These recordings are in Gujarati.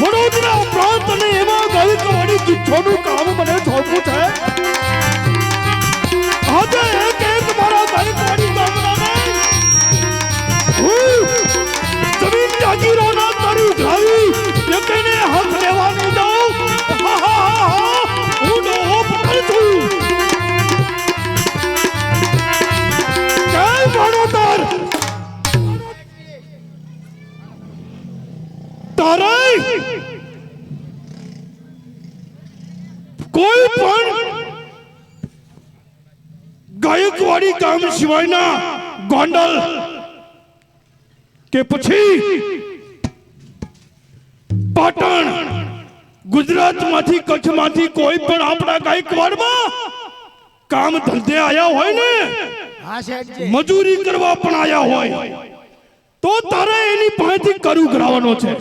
વડોદરા પ્રાંત અને એમાં ગાયકવાડી કિચ્છોનું કામ મને સોંપ્યું છે. આજે એક મારા ગાયકવાડી ગામડાને જમીન જાગીરોના તારી ઉઘરાવી એકને હાથ લેવા નહીં દઉં. હું ડોહો પટેલ છું. જય વડોદર. તારે કોઈ પણ ગાયકવાડી ગામ સિવાયના ગોંડલ કે પછી પાટણ ગુજરાતમાંથી કચ્છમાંથી કોઈ પણ આપણા ગાયકવાડમાં કામ ધંધે આયા હોય ને મજૂરી કરવા પણ આયા હોય તો તારે એની પાસેથી કરું કરાવવાનો છે.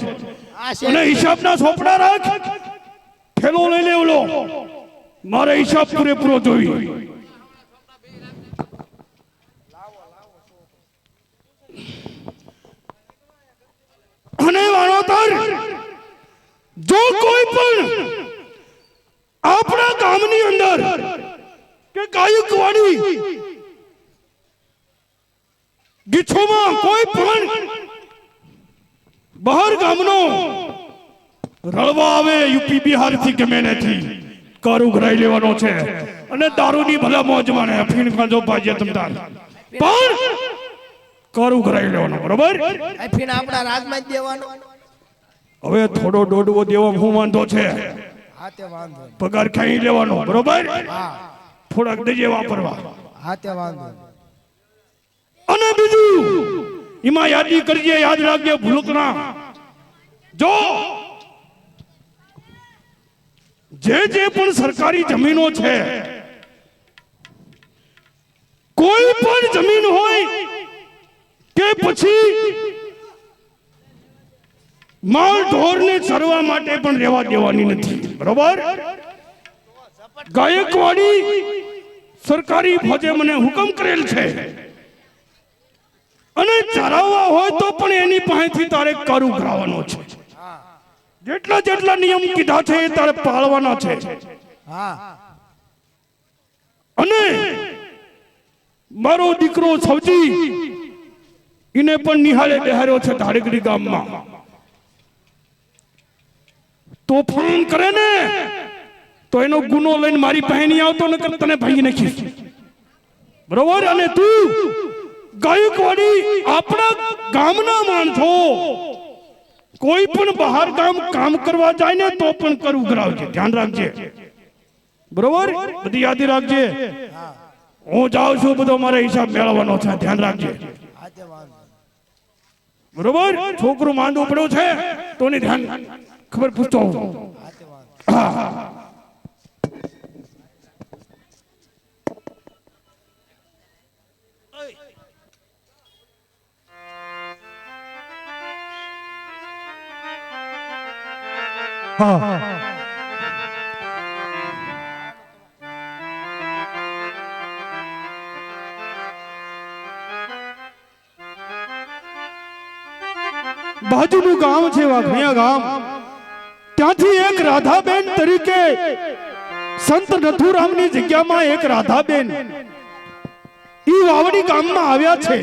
અને હિસાબના સોપડા રાખ. ખેલો લઈ લેવલો. મારે હિસાબ પૂરેપૂરો જોઈએ. અને વાણોતર જો કોઈ પણ આપણા ગામની અંદર કે ગાયકવાડી ગીછોમાં કોઈ પણ બહાર ગામનો રળવા આવે યુપી બિહાર થી ગમે નથી કર ઉઘરાઈ લેવાનો છે. અને દારૂની ભલા મોજ માણે અફીણ ખાજો ભાજ્યા તમતાર પણ કર ઉઘરાઈ લેવાનો. બરોબર. અફીણ આપણા રાજમાં જ દેવાનો. હવે થોડો દોડવો દેવો હું વાંધો છે. હા તે વાંધો. પગાર ખાઈ લેવાનો. બરોબર. થોડાક દેજે વાપરવા. હા તે વાંધો. અને બીજું એમાં યાદી કરજે, યાદ રાખજે ભૂલકના. જો જે પણ સરકારી જમીનો છે કોઈ પણ જમીન હોય કે પછી માલ ઢોરને ચરવા માટે પણ રહેવા દેવાની નથી. બરોબર. ગાયકવાડી સરકારી ફોજે મને હુકમ કરેલ છે અને ચરાવવા હોય તો પણ એની પાસેથી તારે કર ઉઘરાવવાનો છે. જેટલા જેટલા નિયમ કીધા છે એ તારે પાળવાના છે. અને મારો દીકરો સૌજી એને પણ નિહાળે બેહાર્યો છે ધારેગડી ગામમાં. તોફાન કરે ને તો એનો ગુનો લઈને મારી પાસે નહીં આવતો ને તને ભાંગી નાખીશ. બરોબર. અને તું ગાયકવાડી આપણા ગામના માણસો કોઈ પણ બહાર ગામ કામ કરવા જાય ને તો પણ કર ઉઘરાવજે. ધ્યાન રાખજે. બરોબર. બધી યાદી રાખજે. હું જાઉં છું બધો મારે હિસાબ મેળવવાનો છે. ધ્યાન રાખજે. બરોબર. છોકરું માંદું પડ્યું છે તો ને ધ્યાન ખબર પૂછતો હું. હા. બાજુનું ગામ છે વાઘણિયા ગામ. ત્યાંથી એક રાધાબેન તરીકે સંત નથુરામની જગ્યામાં એક રાધાબેન ઈ વાવડી ગામમાં આવ્યા છે.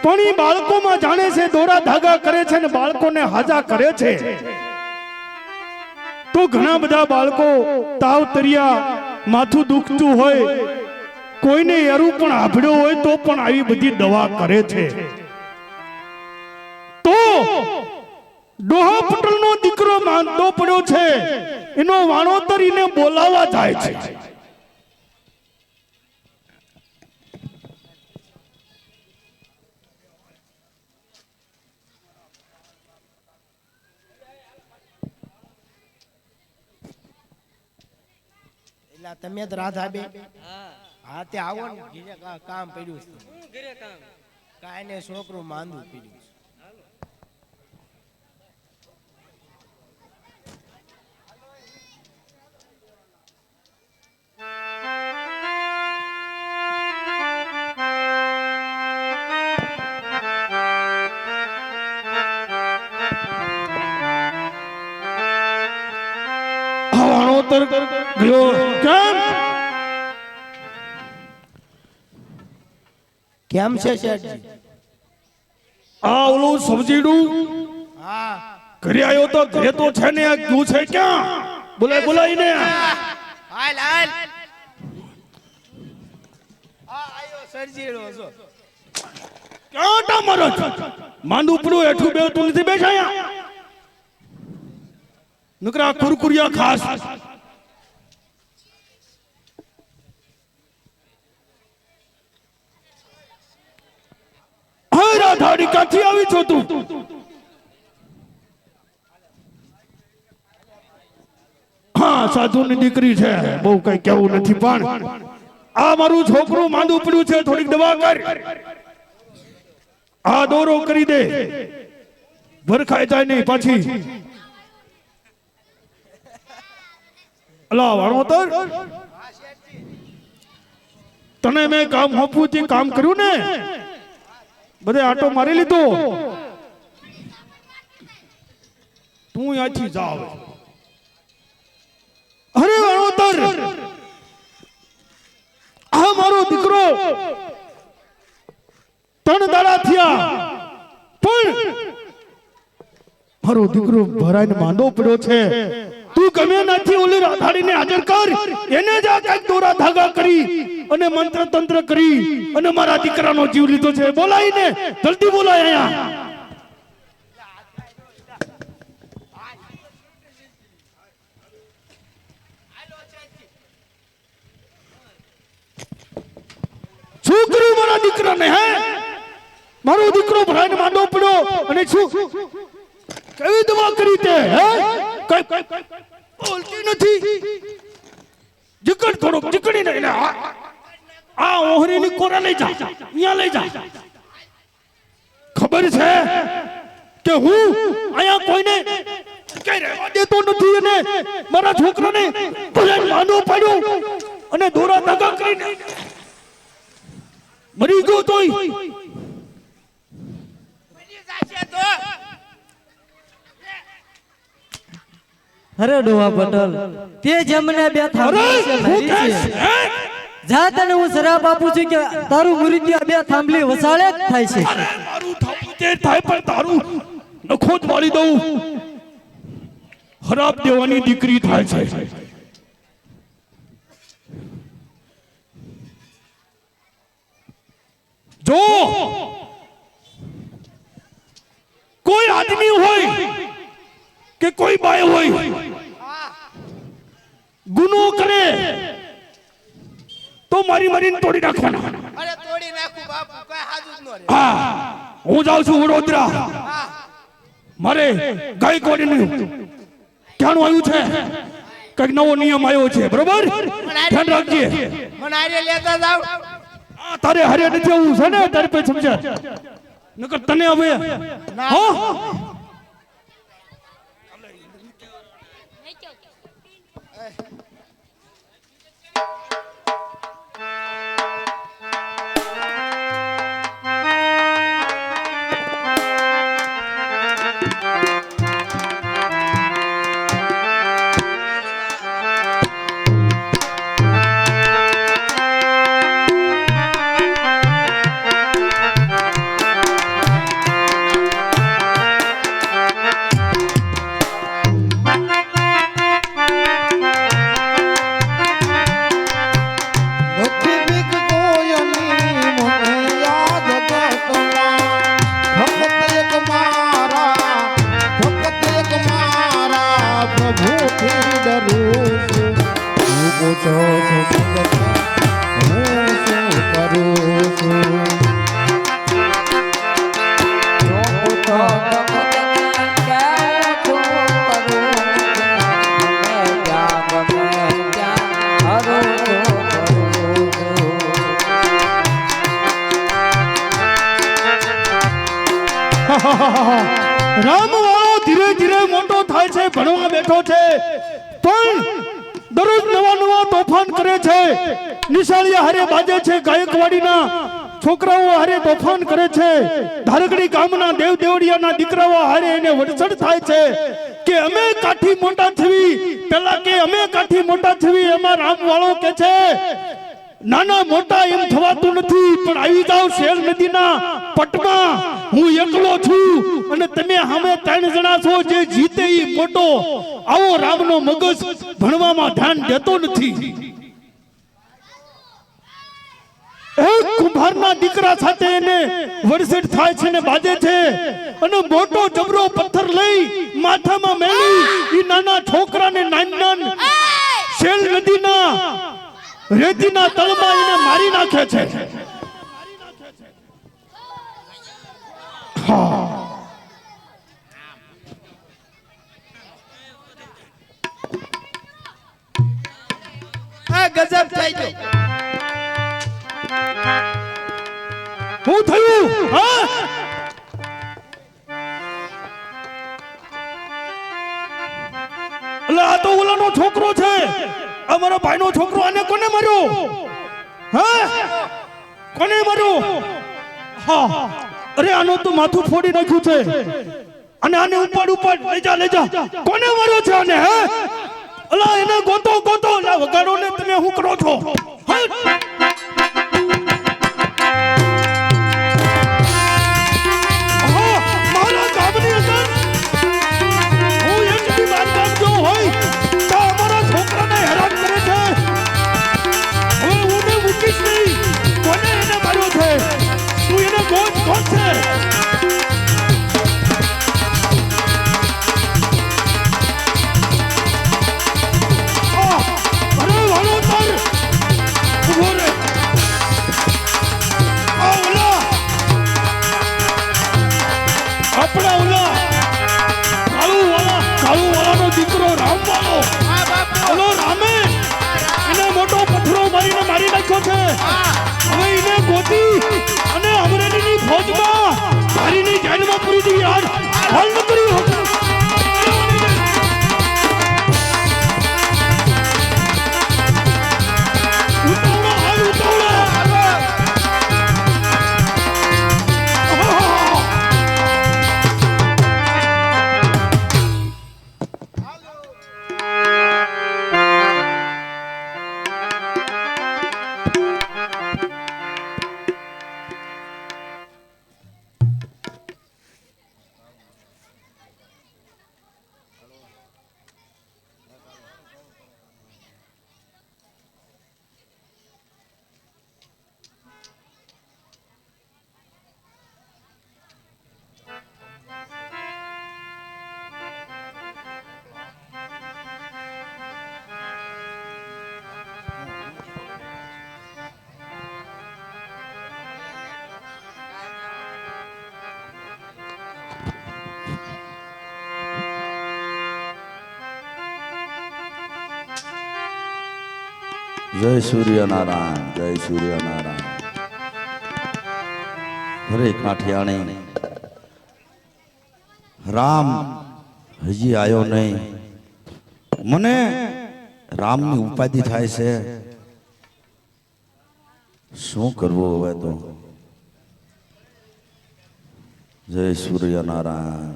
પણ ઈ બાળકોમાં જાણે છે દોરા ધાગા કરે છે ને બાળકોને હાજા કરે છે. તો ઘણા બધા બાળકો તાવ તરિયા માથું દુખતું હોય કોઈને એરું પણ આભડ્યો હોય તો પણ આવી બધી દવા કરે છે. તો ડોહા પટેલનો દીકરો માંદો પડ્યો છે એનો વાણોતર એને બોલાવવા જાય છે. તમે જ રાધાબેન. હા તે આવો ને. કામ પડ્યું છે. કાંઈ ને છોકરું માંદું પડ્યું છે. રણોતર ગયો કેમ કેમ છે શેઠજી? આ ઓલું સબજીડું હા ઘરે આવ્યો તો ઘરે તો છે ને આ ગયું છે ક્યાં બોલાઈને હાલ હાલ આયો સરજીડો છો. ક્યાં તા મારો માંડું પડ્યું હેઠું બે તું નથી બેઠા અહીંયા નકરા કુરકુરિયા ખાસ હા રાધાડી કાથી આવી છો તું હા સાધુની દીકરી છે બહુ કઈ કેવું નથી પણ આ મારું છોકરું માંદું પડ્યું છે થોડીક દવા કર આ દોરો કરી દે ભરખાઈ જાય નહીં પાછી અલા વાણોતર તને મેં કામ સોંપ્યું તે કામ કર્યું ને બધે આટો મારી લીધો તું અહીંયાથી જા હવે અરે વાણોતર આ મારો દીકરો 3 દાડા થયા પણ મારો દીકરો ભરાઈને માંદો પડ્યો છે તું ગમે નથી ઓલી રાધાડીને હાજર કર એને જ આ કાંઈક દોરા ધાગા કરી અને મંત્ર તંત્ર કરી અને મારા દીકરાનો જીવ લીધો છે બોલાઈને જલ્દી બોલાય અહીંયા શું કર્યું મારા દીકરાને હે મારો દીકરો ભરાઈને માંદો પડ્યો અને શું કેવી દવા કરી તે હે કઈ બોલતી નથી જીકડ થોડોક જીકડી ને આ ઓહરીની કોરા લઈ જા અહીંયા લઈ જા ખબર છે કે હું અહીંયા કોઈને કઈ રહેવા દેતો નથી અને મારા છોકરાને ભરાઈને માંદો પડ્યો અને દોરા ધાગા કરીને મરી ગયો તોય અરે ડોહા પટેલ તે જમને બે થાંભલી છે મારી છે જા તને હું શરાબ આપું છું કે તારું મૃત્યુ બે થાંભલી વસાળે જ થાય છે મારું થાંભલું તે થાય પણ તારું નખો જ વાળી દઉં હરાબ દેવાની દીકરી થાય છે જો કોઈ આદમી હોય કે કોઈ બાઈ હોય ગુનો કરે તો મારીને તોડી નાખવાના અરે તોડી નાખું બાપુ કઈ હાજુ જ ન રહે. હા હું જાઉં છું વડોદરા મારે ગાયકવાડીનું ક્યાંનું આવ્યું છે કઈક નવો નિયમ આવ્યો છે બરોબર ધ્યાન રાખજે મને આરે લેતા જાવ. તારે હારે નથી આવું છે ને તારે પછી સમજ્યા નકર તને હવે હો રામ વાળો ધીરે ધીરે મોટો થાય છે ભણવા બેઠો છે પણ દરરોજ નવા તોફાન કરે છે નિશાળિયા હારે બાજે છે ગાયકવાડીના છોકરાઓ હારે તોફાન કરે છે, ધારગડી ગામના દેવ દેવડિયાના દીકરાઓ હારે એને વડસડ થાય છે કે અમે કાઠી મોટા થવી, પેલા કે અમે કાઠી મોટા થવી, એમાં રામ વાળો કે છે નાના મોટા એમ થવાતું નથી, પણ આવી જાવ શેર નદીના પટમાં, હું એકલો છું અને તમે સામે 3 જણા છો, જે જીતે ઈ મોટો. આવો રામનો મગજ ભણવામાં ધ્યાન દેતો નથી. એક કુંભારના દીકરા સાથે એને વરસેટ થાય છે ને બાજે છે, અને મોટો જબરો પથ્થર લઈ માથામાં મેલી ઈ નાના છોકરાને નાન શેલ નદીના રેતીના તળમાં એને મારી નાખે છે. આ ગજબ થઈ ગયો. શું થયું? હા, એટલે આ તો ઓલાનો છોકરો છે, અમારા ભાઈનો છોકરો. આને કોને માર્યો? હા, કોને માર્યો? હા, અરે આનો તો માથું ફોડી નાખ્યું છે, અને આને ઉપાડ લઈ જા. કોને માર્યો છે આને? હે, અલા એને ગોતો વગાડો ને, તમે શું કરો છો? હા, મારા ગામની અંદર હું એક બી બાંધકામ જો હોય તો અમારા છોકરાને હેરાન કરે છે. હવે હું ને મૂકીશ નહીં. કોને એને માર્યો છે? તું એને કોણ છે? અરે વાળો તાર ઉભો રે. આ ઓલા આપણા ઓલા કાળુ વાળાનો દીકરો રામ વાળો, ઓલો રામે એને મોટો પથ્થરો મારીને મારી નાખ્યો છે. હવે એને ગોતી અને અમરેલીની ફોજમાં મારીને જેલમાં પૂરી દીધી. યાર હાલ ન કર્યું. જય સૂર્યનારાયણ, જય સૂર્યનારાયણ. હરે કાઠિયાણી, રામ હજી આવ્યો નહીં. મને રામની ઉપાધિ થાય છે. શું કરવું હવે તો? જય સૂર્યનારાયણ.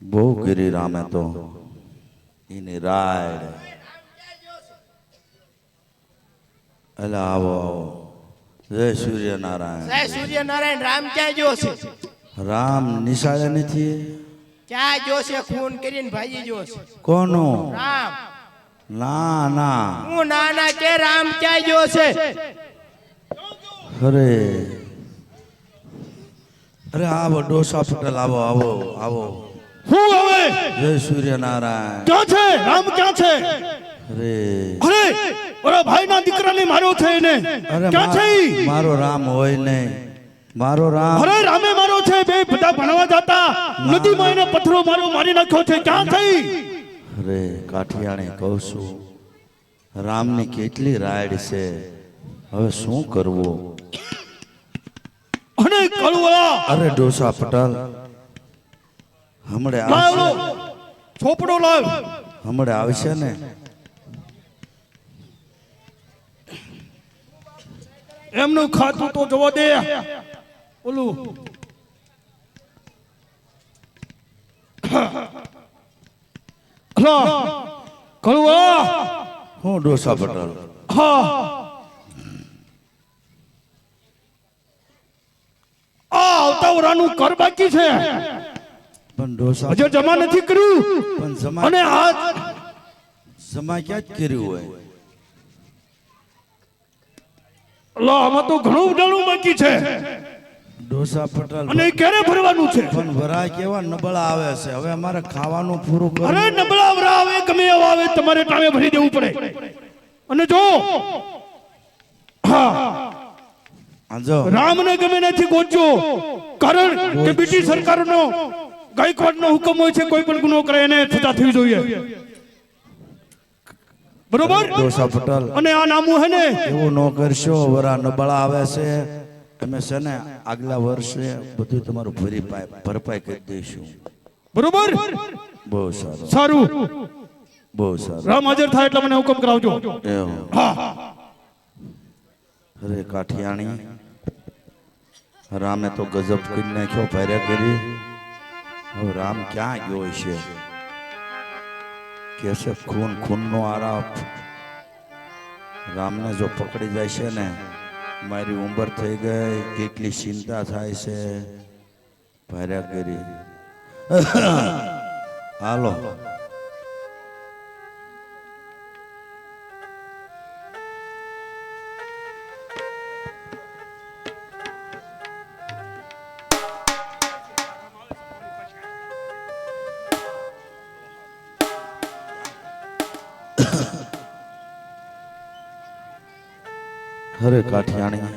બહુ કરી રામે તો એની રાડ. અલા આવો આવો. જય સૂર્યનારાયણ. જય સૂર્યનારાયણ. રામ ક્યાં ગયો છે? રામ નિશાળે નથી. ક્યાં ગયો છે? ખૂન કરીને ભાઈ ગયો છે. કોનો? રામ. ના ના. હું નાના કે રામ ક્યાં ગયો છે? અરે અરે આવો ડોસા પટેલ, આવો આવો આવો. હું હવે જય સૂર્યનારાયણ. ક્યાં છે રામ? ક્યાં છે? અરે અરે ઓલા ભાઈના દીકરાને માર્યો છે એને. અરે ક્યાં છે ઈ? મારો રામ હોય નહીં. મારો રામ. અરે રામે માર્યો છે. બે બધા ભણવા જતા નદીમાં એને પથ્થરો મારી નાખ્યો છે. ક્યાં છે ઈ? અરે કાઠિયાણી કહું છું, રામની કેટલી રાડ છે. હવે શું કરવું? અને કળુઆ અરે ડોસા પટેલ, હમણે લાવ આવશે. છોપડો લાવ. હમણે આવશે ને. એમનું ખાતું તો જોવા દે ઓલું હલો કળુઆ હું ડોસા પટેલ હા આવતા વરાનું કર બાકી છે પણ ડોસા હજુ જમા નથી કર્યું પણ જમા અને આ જમા ક્યાં જ કર્યું હોય લો આમાં તો ઘણું ઉડાણું બાકી છે ડોસા પટેલ અને એ ક્યારે ભરવાનું છે પણ વરાય કેવા નબળા આવે છે હવે અમારે ખાવાનું પૂરું અરે કરવું નબળા વરા આવે ગમે એવા આવે તમારે ટાણે ભરી દેવું પડે અને જો હા જો રામને ગમે નથી ગોતજો કારણ કે બ્રિટિશ સરકારનો ગાયકવાડનો હુકમ હોય છે કોઈ પણ ગુનો કરે એને સજા થવી જોઈએ બરોબર ડોસા પટેલ અને આ નામું હે ને એવું ન કરશો વરા નબળા આવે છે અમે છે ને આગલા વર્ષે બધું તમારું ભરપાઈ કરી દઈશું બરોબર બહુ સારું સારું બહુ સારું રામ હાજર થાય એટલે મને હુકમ કરાવજો એવું હા અરે કાઠિયાણી રામે તો ગજબ કરી નાખ્યો ભારે કરી હવે રામ ક્યાં ગયો છે કે છે ખૂન નો આરોપ રામને જો પકડી જાય છે ને મારી ઉંમર થઈ ગઈ કેટલી ચિંતા થાય છે ભારે કરી હાલો અરે કાઠિયાણી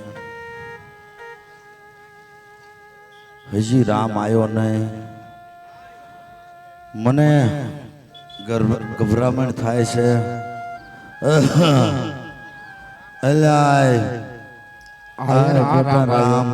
હજી રામ આવ્યો નહીં મને ગભરામણ થાય છે રામ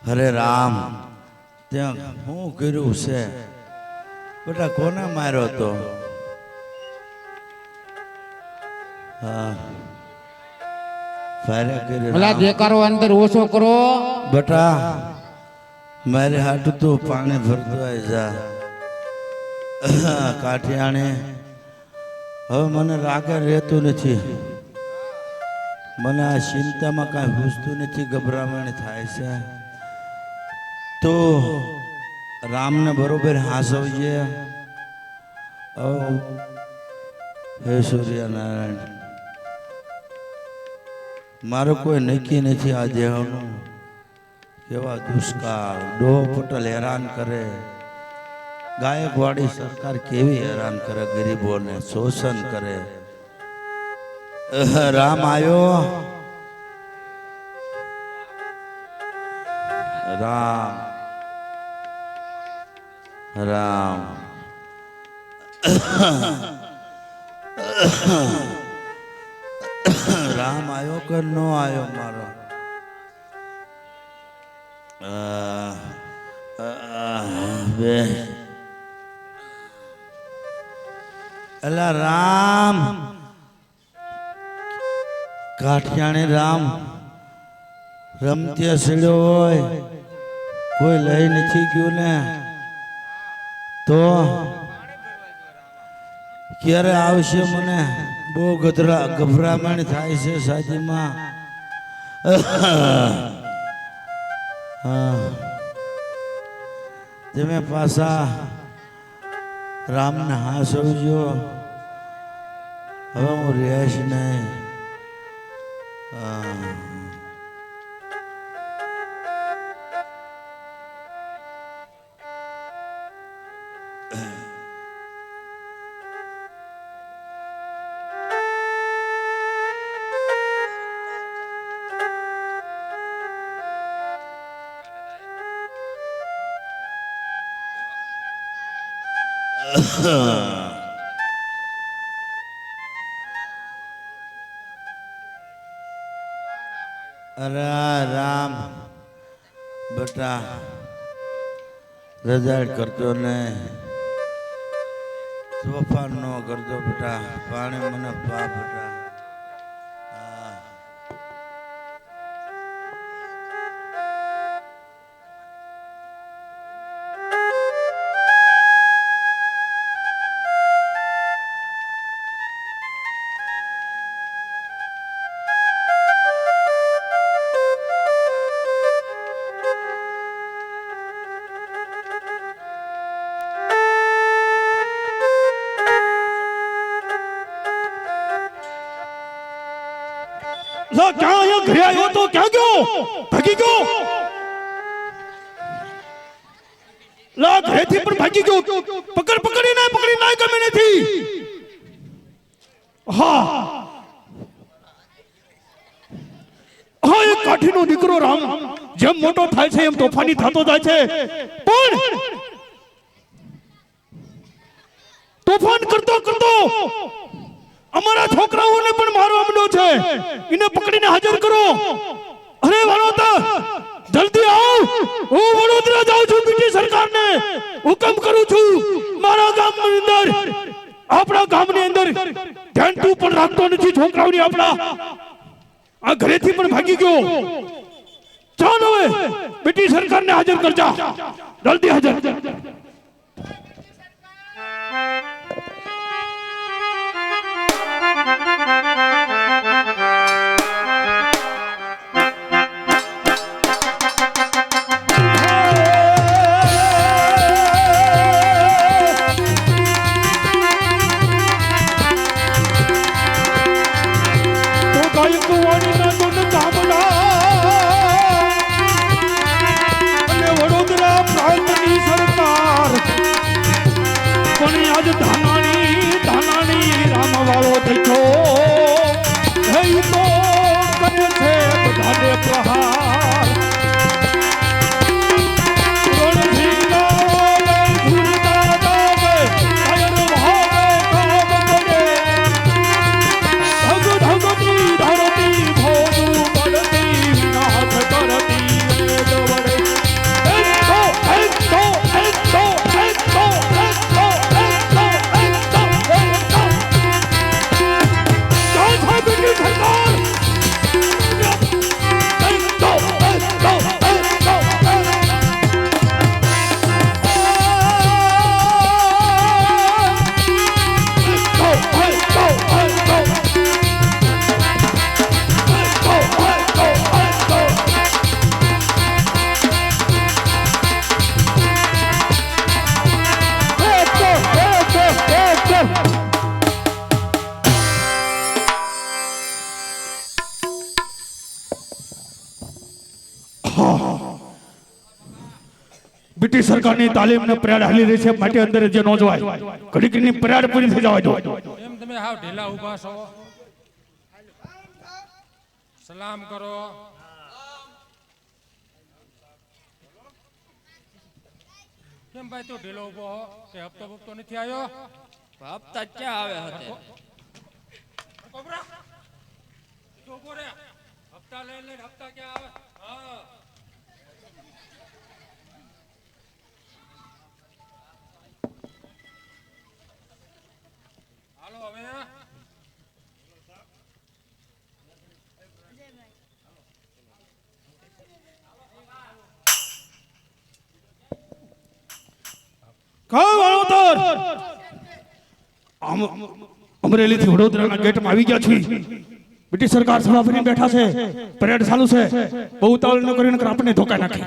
અરે રામ ત્યાં શું કર્યું છે બેટા કોને માર્યો તો હા ફાયર કરી ભલા દેકારો અંદર ઓછો કરો બેટા મારે હાટું તો પાણી ભરતો જા કાઠિયાણી હવે મને રાગે રહેતું નથી મને આ ચિંતામાં કાંઈ પૂછતું નથી ગભરામણ થાય છે તો રામને બરોબર હાંસવજે હે સૂર્યનારાયણ મારો કોઈ નક્કી નથી આ દેહનું કેવા દુષ્કાળ ડોહ પટેલ હેરાન કરે ગાયકવાડી સરકાર કેવી હેરાન કરે ગરીબોને શોષણ કરે રામ આવ્યો રામ રામ રામ આવ્યો કે નો આવ્યો મારો બે અલા રામ કાઠિયાણી રામ રમતી સડ્યો હોય કોઈ લઈ નથી ગયું ને તો ક્યારે આવશે મને બહુ ગભરામણ થાય છે સાજીમાં તમે પાછા રામને હાંસવજો હવે હું રહીશ નહીં બેટા રજાડ કરતો ને તોફાન ન કરતો બેટા પાણી મને પા બેટા હા. લા ક્યાં અહીંયા ઘરે આવ્યો તો ક્યાં ગયો ભાગી ગયો લા ઘરેથી પણ ભાગી ગયો પકડી ના ગમે નથી હા હા એ કાઠીનો દીકરો રામ જેમ મોટો થાય છે એમ તોફાની થતો જાય છે પણ તોફાન કરતો અમારા છોકરાઓને પણ મારવા માંડ્યો છે એને પકડીને હાજર કરો અરે વાળોતા જલ્દી આવ હું વડોદરા જાઉં છું બ્રિટિશ સરકારને હુકમ કરું છું મારા ગામની અંદર આપણા ગામની અંદર ધ્યાન તું પણ રાખતો નથી છોકરાઓની આપણા આ ઘરેથી પણ ભાગી ગયો ચાલ હવે બ્રિટિશ સરકારને હાજર કરજા જલ્દી હાજર બ્રિટિશ સરકારની તાલીમને પરેડ હાલી રહી છે માટે અંદર જે ન જવાય ઘડીકની પરેડ પૂરી થઈ જવા દો એમ તમે હાવ ઢીલા ઊભા છો સલામ કરો કેમ ભાઈ તું ઢીલો ઊભો હો કે હપ્તો બપ્તો નથી આવ્યો હપ્તા ક્યાં આવે હતે કોબરા તું ઊભો રે હપ્તા લઈને હપ્તા ક્યાં આવે હા હાલો હવે અમરેલી થી વડોદરાના ગેટમાં આવી ગયા છીએ બ્રિટિશ સરકાર સભા ભરીને બેઠા છે પરેડ ચાલુ છે બહુ ઉતાવળ ન કરીને આપણને ધોકા નાખે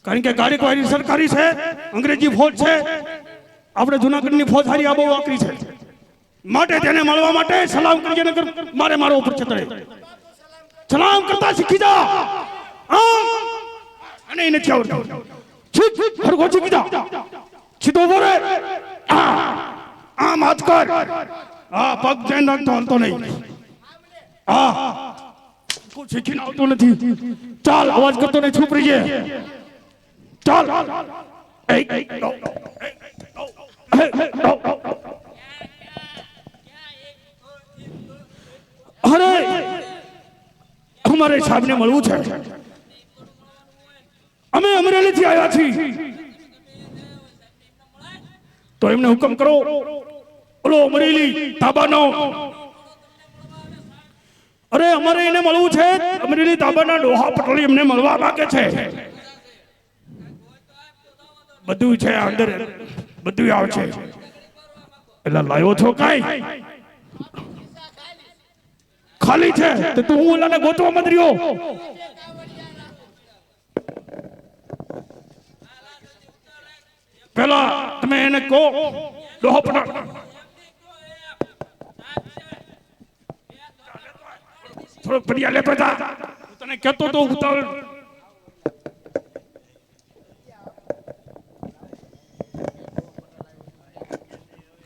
કારણ કે ગાડીકવાડી સરકારી છે અંગ્રેજી ફોજ છે આપણે જૂનાગઢની ફોજ હારી આ બહુ આકરી છે માટે તેને મળવા માટે સલામ કરજે નકર મારે મારો ઉપર છતરે સલામ કરતા શીખી જા અને એને નથી આવડતું છીક હરગો શીખી જા સીધો ઉભો રે આમ હાથ કર હા પગ જઈને નાખતો હાલતો નહીં હા કોઈ શીખીને આવતું નથી ચાલ અવાજ કરતો નહીં ચૂપ રહીએ ચાલ અરે અમારે સાહેબને મળવું છે અહીંયાથી આવ્યા છીએ તો એમને હુકમ કરો ઓલો અમરેલી તાબાનો અરે અમારે એને મળવું છે અમરેલી તાબાના ડોહા પટોળી એમને મળવા માંગે છે બધું છે અંદર બધું આવે છે એટલે લાયો છો કાઈ ખાલી છે તો તું હું ઓલાને ગોતવા મંદરીઓ પેલા તમે એને કહો ડોહો પટોળ થોડોક પડિયા લેતો જા હું તને કહેતો તો ઉતાવળ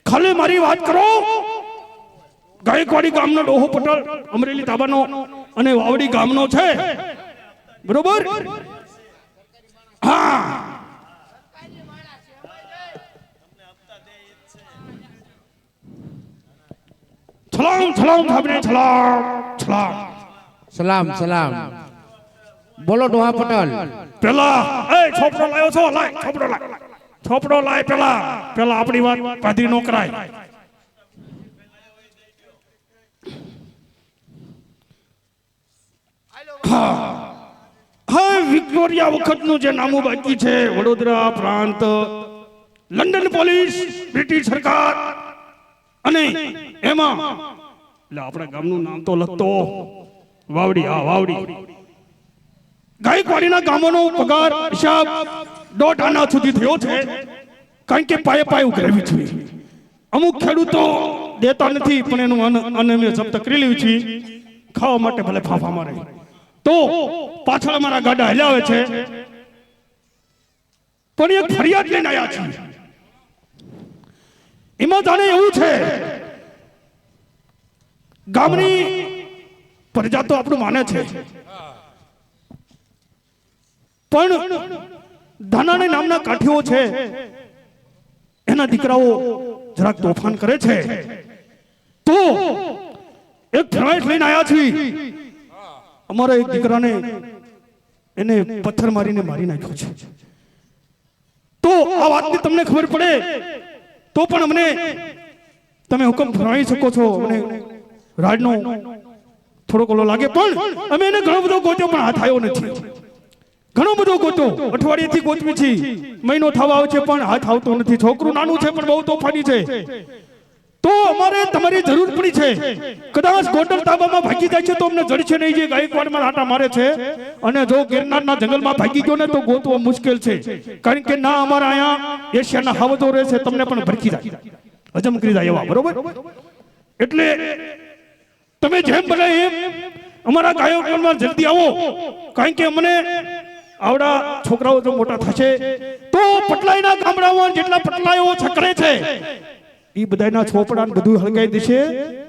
ખાલી મારી વાત કરો ગાયકવાડી ગામનો ડોહો પટેલ અમરેલી તાબાનો અને વાવડી ગામનો છે બરોબર હા છલામ છલામ સાહેબને છલામ છલામ સલામ સલામ બોલો ડોહા પટેલ પેલા એ છોપડો લાયો છો લાય છોપડો લાય પેલા આપણી વાત પાધી નો કરાય હા વિક્ટોરિયા વખતનું જે નામું બાકી છે વડોદરા પ્રાંત લંડન પોલીસ બ્રિટિશ સરકાર અને એમાં એટલે આપણા ગામનું નામ તો લખતો વાવડી હા વાવડી ગાયકવાડીના ગામોનો પગાર હિસાબ 1.5 આના સુધી થયો છે કારણ કે પાયે ઉઘરાવી છે અમુક ખેડૂતો દેતા નથી પણ એનું અન્ન મેં જપ્ત કરી લીધું છે ખાવા માટે ભલે ફાફા મારે તો પાછળ અમારા ગાડા હલાવે છે પણ એક ફરિયાદ લઈને આવ્યા છે એમાં જાણે એવું છે ગામની પ્રજા તો આપણું માને છે પણ ધાનાણી નામના કાઠીઓ છે એના દીકરાઓ જરાક તોફાન કરે છે તો એક ફરમાઈશ લઈને આવ્યા છીએ અમારા એક દીકરાને એને પથ્થર મારીને મારી નાખ્યો છે તો આ વાતની તમને ખબર પડે તો પણ અમને તમે હુકમ ફરમાવી શકો છો અને રાજનો થોડોક ઓલો લાગે પણ અમે એને ઘણો બધો ગોત્યો પણ હાથ આવ્યો નથી ઘણો બધો ગોતો અઠવાડિયેથી ગોતવી છે મહિનો થવા આવે છે પણ હાથ આવતો નથી છોકરું નાનું છે પણ બહુ તોફાની છે તો અમારે તમારી જરૂર પડી છે કદાચ ગોંડલ તાબામાં ભાગી જાય છે તો અમને જડશે નહીં જે ગાયકવાડમાં આટા મારે છે અને જો ગિરનારના જંગલમાં ભાગી ગયો ને તો ગોતવો મુશ્કેલ છે કારણ કે ના અમારા અહીંયા એશિયાના હાવજો રહે છે તમને પણ ભરકી જાય હજમ કરી જાય એવા બરોબર એટલે તમે જેમ બને એમ અમારા ગાયકવાડમાં જલ્દી આવો કારણ કે અમને આવડા છોકરાઓ જો મોટા થશે તો પટલાઈના ગામડામાં જેટલા પટલાઈઓ છકરે છે ઈ બધાના છોપડા ને બધું હળગાઈ દેશે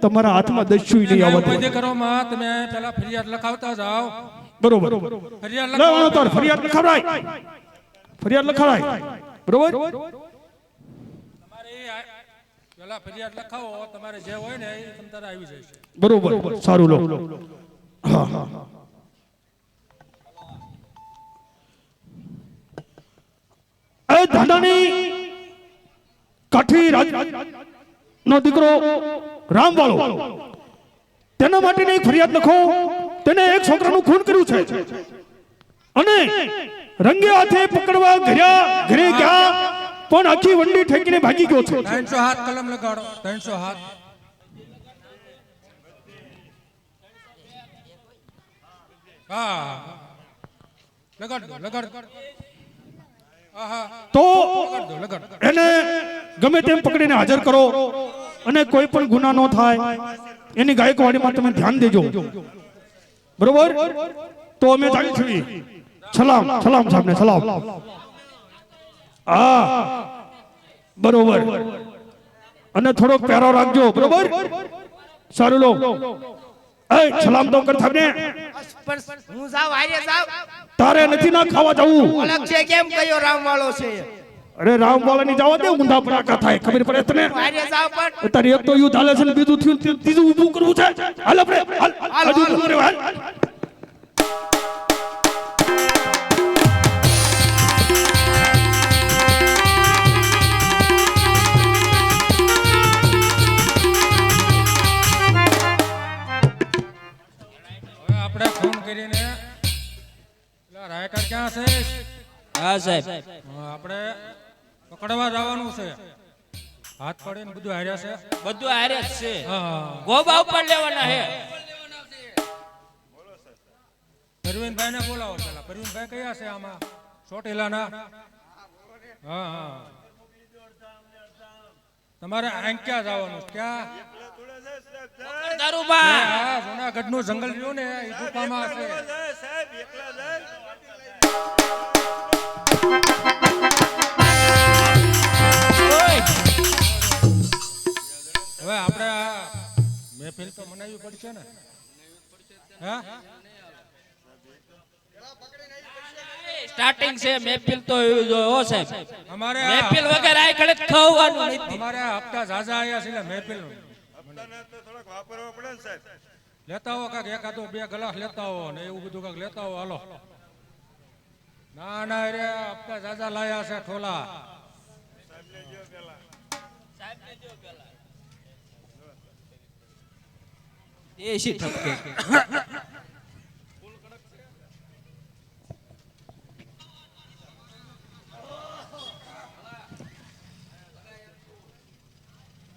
તમારા હાથમાં દસ્યું નહીં આવત કોઈ કરો માં તમે પેલા ફરિયાદ લખાવતા જાઓ બરોબર ફરિયાદ લાવવાનો તાર ફરિયાદ લખાવરાય બરોબર તમારે પેલા ફરિયાદ લખાવો તમારે જે હોય ને એ તમારે આવી જશે બરોબર સારું લો હા એ ધાનાની કાઠી રાજ નો દીકરો રામવાળો તેના માટે એક ફરિયાદ લખો તેને એક છોકરાનું ખૂન કર્યું છે અને રંગે હાથે પકડવા ઘરે ગયા પણ આખી વંડી ઠેકીને ભાગી ગયો છે 300 હાથ કલમ લગાડો 300 હાથ હા લગાડ તો એને ગમે તેમ પકડીને હાજર કરો અને કોઈ પણ ગુના ન થાય એની ગાયકવાડીમાં તમે ધ્યાન દેજો બરોબર તો અમે ચાલી છીએ સલામ સાહેબને સલામ હા બરોબર અને થોડોક પ્યારો રાખજો બરોબર સારું લો સલામ તો કર સાહેબને હું જાવ આરે જાવ તારે નથી ના ખાવા જવું અલગ છે કેમ કયો રામવાળો છે અરે રામવાળા ની જવા દે ઊંધા પડાકા થાય ખબર પડે તને આરે જાવ પણ તારે એક તો યુદ્ધ હાલે છે ને બીજું થયું ત્રીજું ઊભું કરવું છે હાલ આપણે હાલ હા સાહેબ આપણે પકડવા જવાનું છે. હાથ પડીને બધું હાર્યા છે. બધું હારે જ છે. હા ગોબા ઉપર લેવાના હે. પરવીનભાઈ ને બોલાવો પેલા. પરવીનભાઈ કયા છે આમાં? ચોટીલાના. હા હા તમારે ક્યાં જવાનું? ક્યાં? દારૂબા હા જુનાગઢ નું જંગલ રહ્યું ને એ ગુફામાં છે. ઓય હવે આપણે આ મહેફિલ તો મનાવવી પડશે ને. હા સ્ટાર્ટિંગ છે મહેફિલ તો એવું જો હો સાહેબ. અમારે મહેફિલ વગર આ કડે ખવાનું નથી. અમારે આ હપ્તા ઝાઝા આયા છે એટલે મહેફિલ લેતા હો કાક એકાદો 2 ગ્લાસ લેતા હો ને એવું બધું કાક લેતા હો. હાલો ના ના રે હપ્તા ઝાઝા લાયા છે ઠોલા. દેશી ઠપકે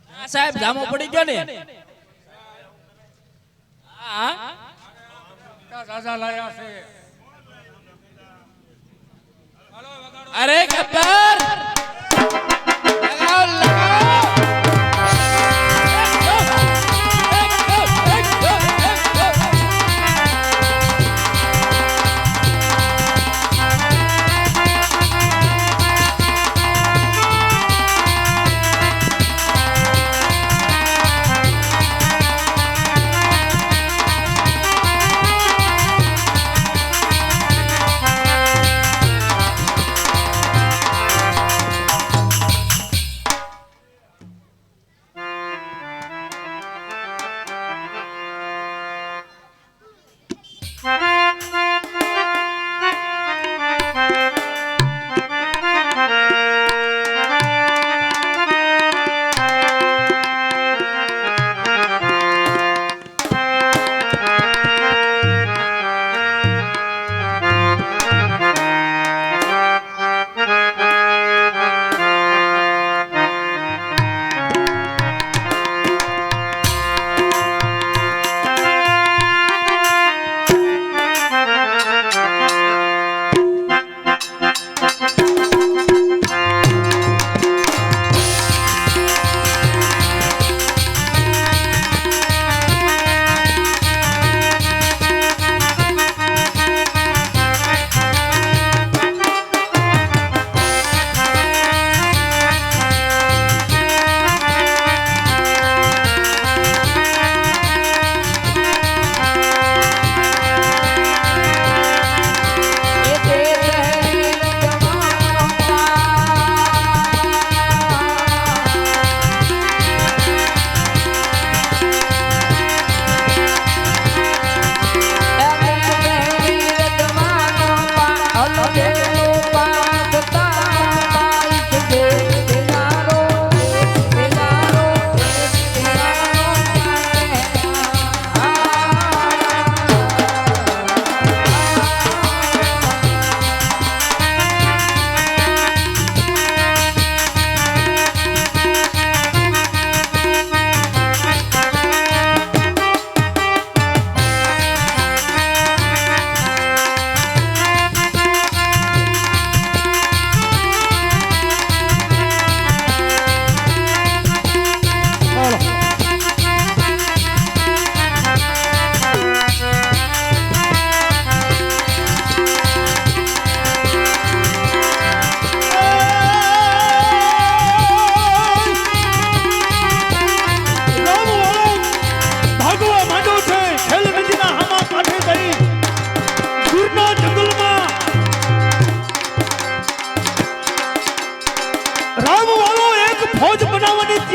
હા સાહેબ જામો પડી ગયો ને. હા હપ્તા ઝાઝા લાયા છે. અરે ગબ્બર લગાઓ લગાઓ.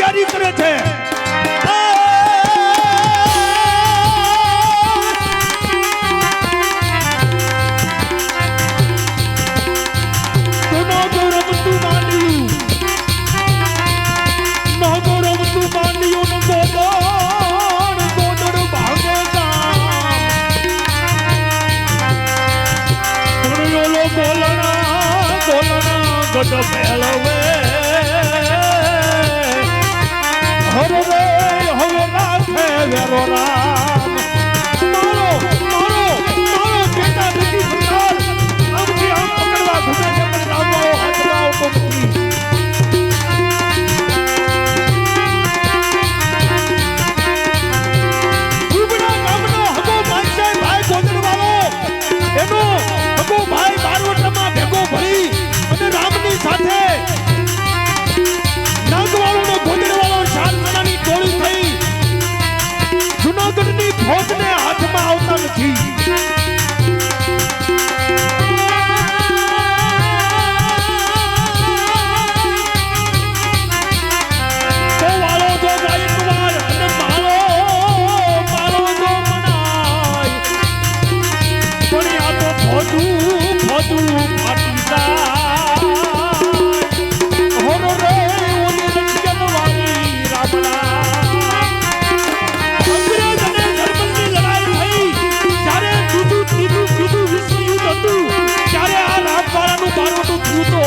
તૈયારી કરે છે. હવે હવે રે હવે રાખે વેરો રામ મારો મારો મારો બેટા નથી સરદાર આમથી આમ પકડવા ઘૂમે છે પણ રામવાળો હાથમાં આવતો નથી ઉબડા ગામનો હગો માનસે ભાઈ ગોદડવાળો એનો હગો ભાઈ બારવટમાં ભેગો ભળી અને રામની સાથે નાગવાળોનો ગોદડવાળો 4 જણાની ટોળી થઈ જુનાગઢની ફોજને હાથમાં આવતા નથી તો વાળો જો ગાયકવાડ અને મારો મારો જો મનાય પણ આ તો ફોજું ફાટી જાય હોરો રે ઓલી લંકનવાળી રામડા અંગ્રેજ અને જર્મનની લડાઈ થઈ જ્યારે ત્રીજું વિશ્વયુદ્ધ હતું ત્યારે આ રામવાળાનું બારવટું થયું તો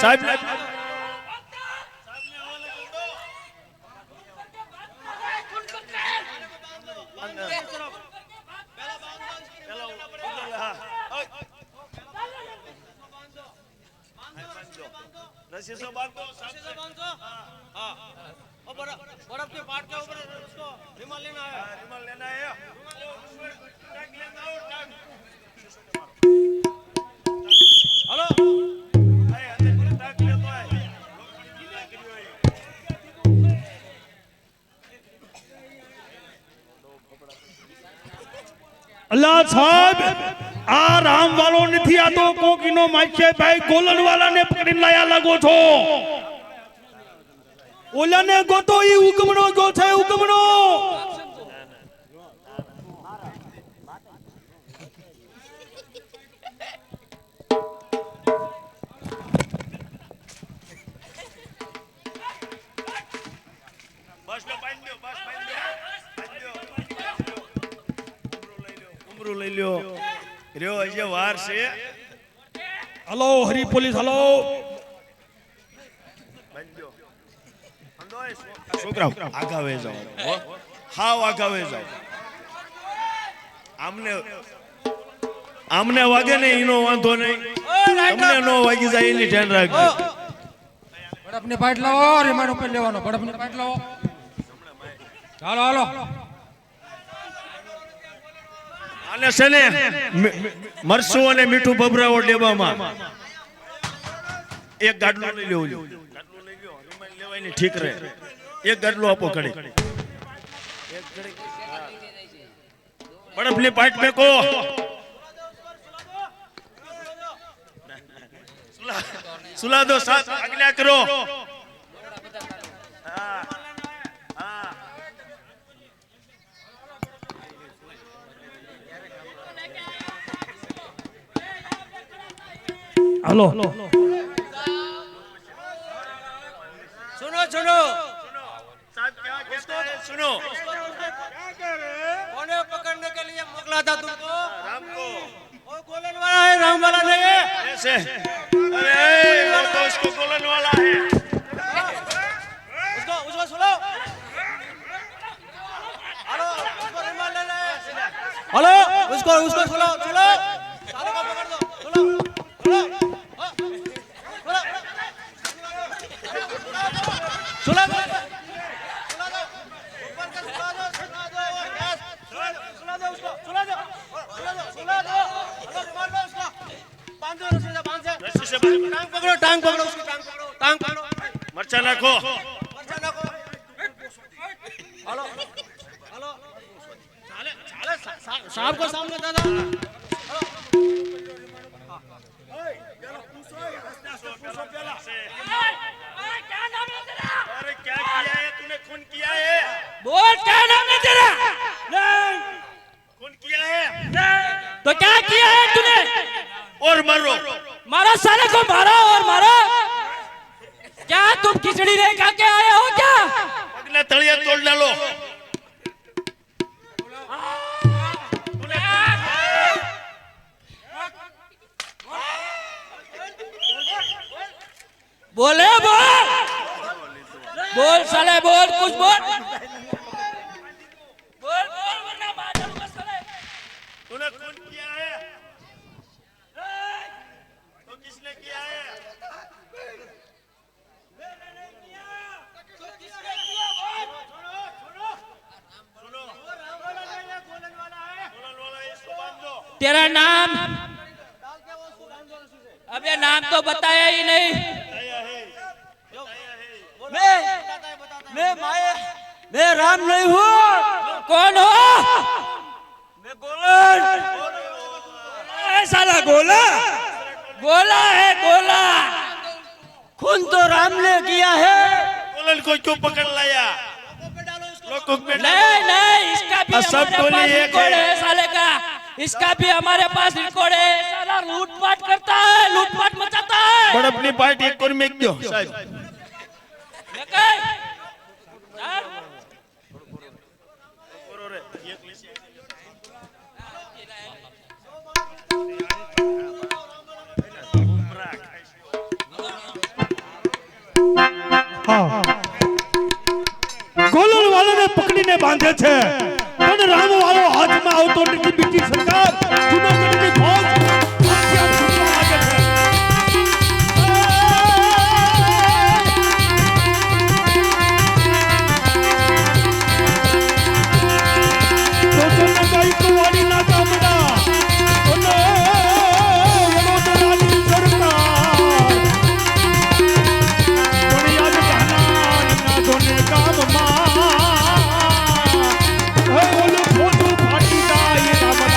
સાહેબ बर्फ के पार्ट के ऊपर उसको रिमल लेना है हेलो અલ્લાહ સાહેબ આ રામ વાળો નથી આ તો કોકીનો માછે ભાઈ ગોલન વાળાને પકડીને લાયા લાગો છો ઓલાને ગોતો ઈ ઉગમણો ગો છે ઉગમણો બસ લો બાંધ દો બસ બાંધ દો ઉમરો લઈ લ્યો રહ્યો હજી વાર છે હલો હરી પોલીસ હલો છોકરાઓ આગાવે જાઓ હાવ આગાવે જાઓ આમને વાગે ને એનો વાંધો નહીં તમને નો વાગી જાય એની ધ્યાન રાખજો બરફની પાઇટ લાવો રિમાન્ડ ઉપર લેવાનો બરફની પાઇટ લાવો ચાલો હાલો આને છે ને મરસું અને મીઠું ભભરાવો ડેબામાં એક ગાડલું લઈ લેવું ગાડલું લઈ લ્યો રિમાન્ડ લેવાય ને ઠીક રહે એક ગાડલું આપો ઘડી બરફની પાઇટ મેકો સુલા દો સાથ આજ્ઞા કરો હાલો सुनो सुनो साहब क्या कहता है सुनो कौन पकड़ने के लिए मोकला था तुमको राम को वो गोलन वाला है राम वाला नहीं है ऐसे अरे वो तो उसको गोलन वाला है उसको उसको सुनो हेलो उसको रिमांड ले ले हेलो उसको उसको सुनो सुनो साले को पकड़ दो सुनो सुनो सुनो रस्सी से टांग पकड़ो टांग पकड़ो उसकी टांग पकड़ो मरचा नाखो हेलो हेलो साले साले साहब को सामने दादा अरे क्या किया है तूने खून किया है बोल क्या नाम है तेरा नहीं खून किया है तो क्या किया है तूने और मारो मारा साले को मारा और मारा क्या तुम खिचड़ी नहीं खा के आए हो क्या पगला तलिया तोड़ डालो बोले बोल बोल साले बोल कुछ बोल बोल बोल वरना मार दूंगा साले तूने खून किया है तो किसने किया है तेरा नाम अब ये नाम तो बताया ही नहीं मैं राम नहीं हूँ कौन हो मैं गोलन साला गोला गोला है गोला खून तो राम ने किया है गोलन को क्यों पकड़ लाया लोगों पे नहीं नहीं इसका भी सब हमारे गोली पास एक रिकॉर्ड है। है साले का इसका भी हमारे पास रिकॉर्ड है साला लूटपाट करता है लूटपाट मचाता है बड़पनी पार्टी एक और मेक दो साहब लेके ગોલન વાળાને પકડીને બાંધે છે પણ રામ વાળો હાથમાં આવતો નથી બીજી સરકાર જૂનાગઢની ફોજ આખી આમ છૂટવા લાગે છે તો તને ગાયકવાડીના ગામડા અને વડોદરાની સરકાર પણ યાદ કહાના જોને ગામમાં ઓલું ખોટું ફાટી જાય રામ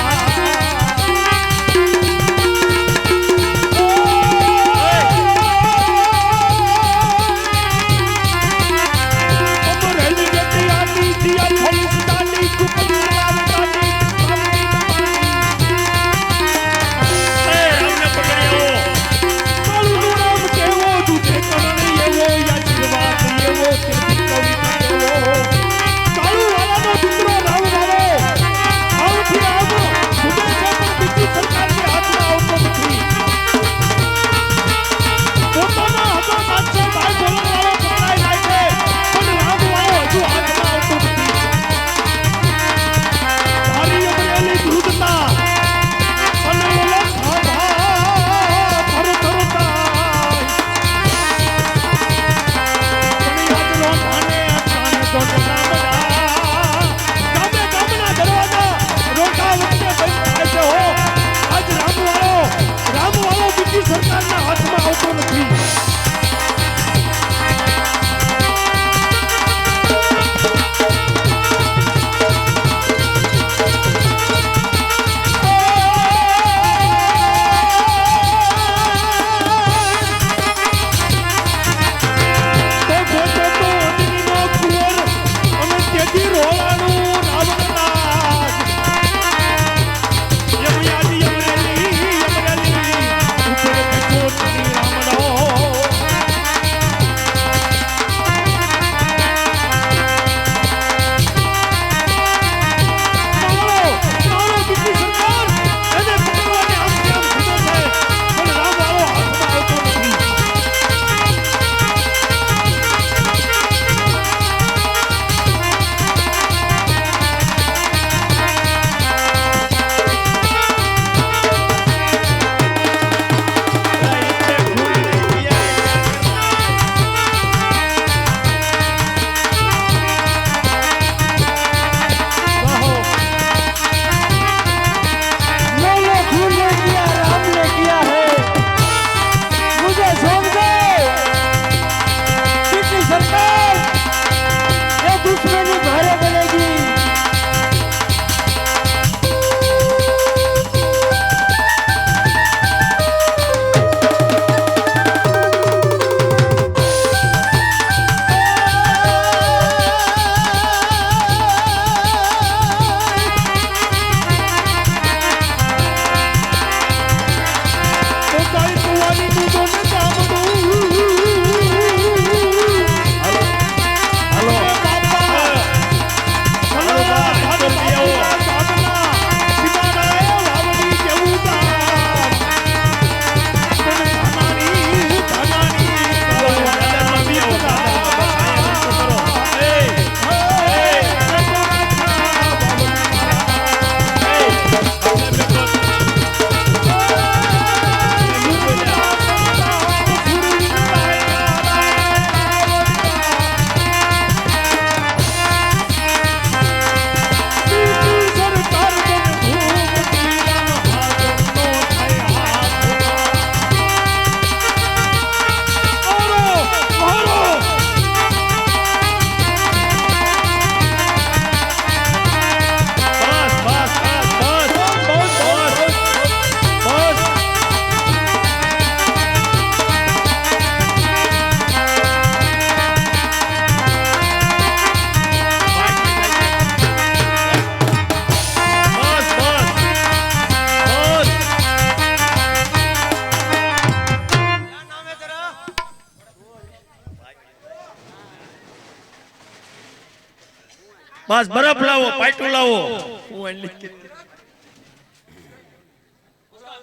बस बर्फ लाओ पाइटू लाओ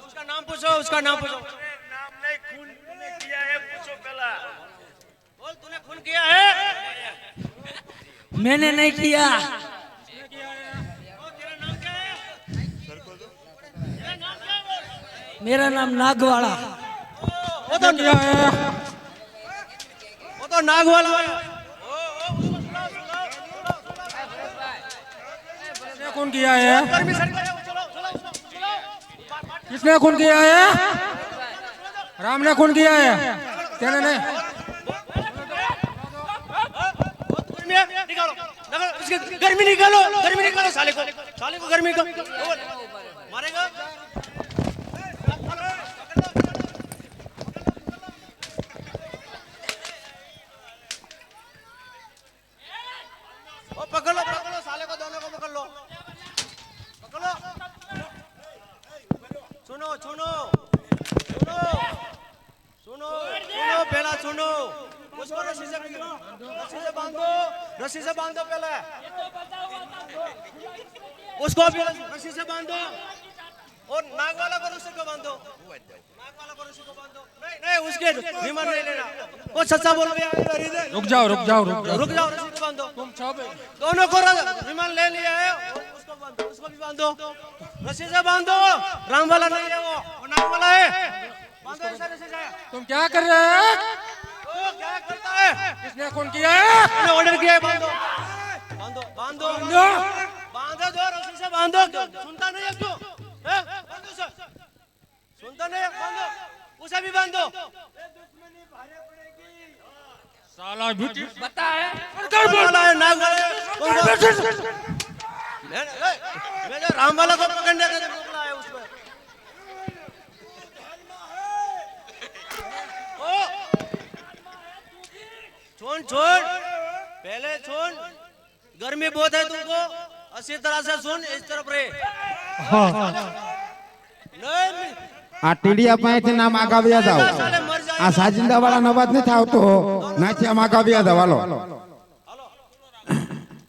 उसका नाम पूछो, उसका नाम पूछो। नाम नहीं, खून तूने किया है पूछो पहला। बोल, तूने खून किया है? मैंने नहीं किया। तेरा नाम क्या है? तेरा नाम क्या है बोल? मेरा नाम नागवाड़ा। वो तो किया है, वो तो नाग वाला है। किसने खून किया है? गर्मी सर चलो चलो चलो। किसने खून किया है? राम ने खून किया है, तेने नहीं। निकालो, इसकी गर्मी निकालो, गर्मी निकालो साले को गर्मी का मारेगा। ओ पकड़ लो साले को, दोनों को पकड़ लो, पकड़ लो। सुनो सुनो सुनो सुनो सुनो, पहला सुनो, उसको रस्सी से बांधो, रस्सी से बांधो पहले, उसको भी रस्सी से बांधो, और नाग वाला को रस्सी को बांधो, नाग वाला को रस्सी को बांधो। नहीं नहीं, उसके बीमार नहीं लेना, वो सच्चा बोल रहा है। रुक जाओ रुक जाओ रुक जाओ रुक जाओ, रस्सी को बांधो। तुम सब दोनों को विमान ले लिया है, उसको बांधो, उसको भी बांधो, रस्सी से बांधो। राम वाला नहीं है, वो नाग वाला है। बांधो ऐसे रस्सी से। तुम क्या कर रहे हैं? वो क्या करता है? किसने खून किया है? मैंने ऑर्डर किया है, बांधो बांधो बांधो बांधो, दो रस्सी से बांधो। सुनता नहीं है क्यों? बांधो सर, सुनता नहीं है, बांधो, उसे भी बांधो। साला बेटी बता है, वाला है, नाग वाला है। मैं जो राम वाला को पकड़ने का रोकला है उसको। छोड़ छोड़, पहले छोड़, गर्मी बहुत है तुमको, अच्छी तरह से सुन, इस तरफ रहे। नहीं, આ ટીડિયા પાસેથી નામ આગાવ્યા જાવ આ સાજિંદા વાળા અવાજ નથી આવતો નાથી આમ આગાવ્યા જાવ હાલો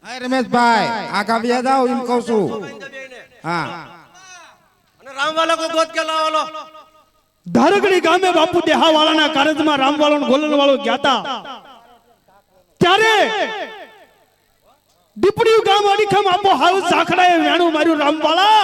હા રમેશભાઈ આગાવ્યા જાવ એમ કહું છું હા राम वाला को गोद के लाओ लो। ધારકડી ગામે બાપુ દેહાવાળાના કાર્યમાં રામવાળો ને ગોલનવાળો ગયા હતા ત્યારે દીપડીયું ગામ અડીખમ આપો હાવ ઝાખડાએ વેણું માર્યું રામવાળા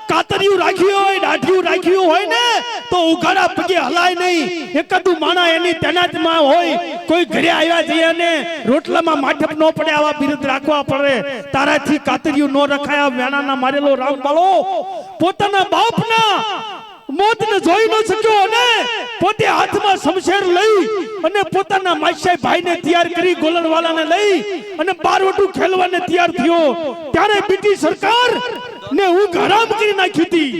કાતરિયું રાખ્યું હોય દાઢિયું રાખ્યું હોય ને તો ઉઘાડા પગે હલાય નહીં એકાદું માણા એની તેનાતમાં હોય કોઈ ઘરે આવ્યા જઈએ ને રોટલામાં માઠપ ન પડે આવા બિરુદ રાખવા પડે તારાથી કાતરિયું ન રખાયા વેણાના મારેલો રામવાળો પોતાના બાપના મોતને જોઈ ન શક્યો અને પોતે હાથમાં શમશેર લઈ અને પોતાના માસ્યાઈ ભાઈને તૈયાર કરી ગોલનવાલાને લઈ અને બારવટું ખેલવાને તૈયાર થયો ત્યારે બ્રિટિશ સરકાર ને હું હરામ કરી નાખી હતી